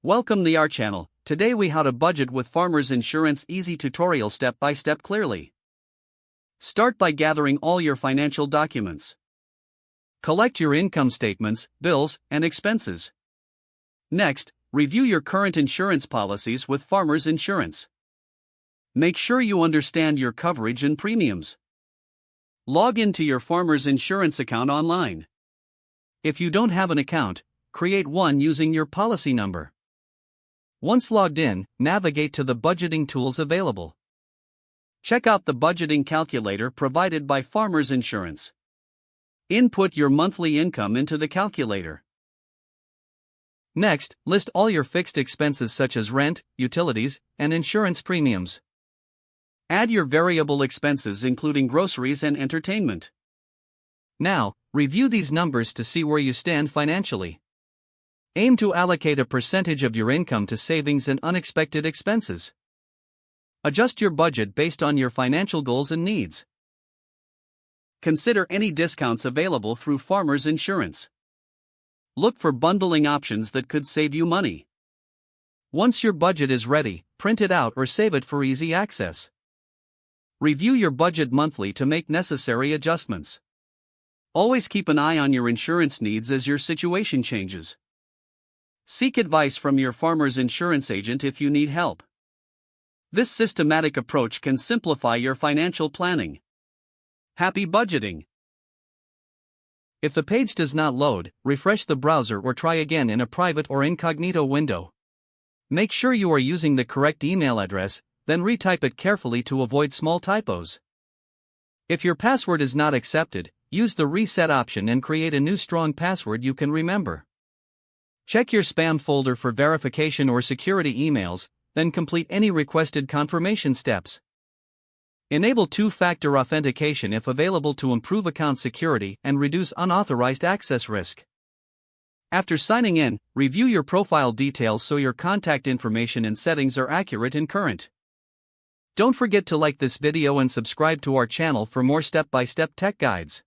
Welcome to our channel. Today we how to budget with Farmers Insurance easy tutorial step by step clearly. Start by gathering all your financial documents. Collect your income statements, bills, and expenses. Next, review your current insurance policies with Farmers Insurance. Make sure you understand your coverage and premiums. Log into your Farmers Insurance account online. If you don't have an account, create one using your policy number. Once logged in, navigate to the budgeting tools available. Check out the budgeting calculator provided by Farmers Insurance. Input your monthly income into the calculator. Next, list all your fixed expenses such as rent, utilities, and insurance premiums. Add your variable expenses including groceries and entertainment. Now, review these numbers to see where you stand financially. Aim to allocate a percentage of your income to savings and unexpected expenses. Adjust your budget based on your financial goals and needs. Consider any discounts available through Farmers Insurance. Look for bundling options that could save you money. Once your budget is ready, print it out or save it for easy access. Review your budget monthly to make necessary adjustments. Always keep an eye on your insurance needs as your situation changes. Seek advice from your Farmers Insurance agent if you need help. This systematic approach can simplify your financial planning. Happy budgeting! If the page does not load, refresh the browser or try again in a private or incognito window. Make sure you are using the correct email address, then retype it carefully to avoid small typos. If your password is not accepted, use the reset option and create a new strong password you can remember. Check your spam folder for verification or security emails, then complete any requested confirmation steps. Enable two-factor authentication if available to improve account security and reduce unauthorized access risk. After signing in, review your profile details so your contact information and settings are accurate and current. Don't forget to like this video and subscribe to our channel for more step-by-step tech guides.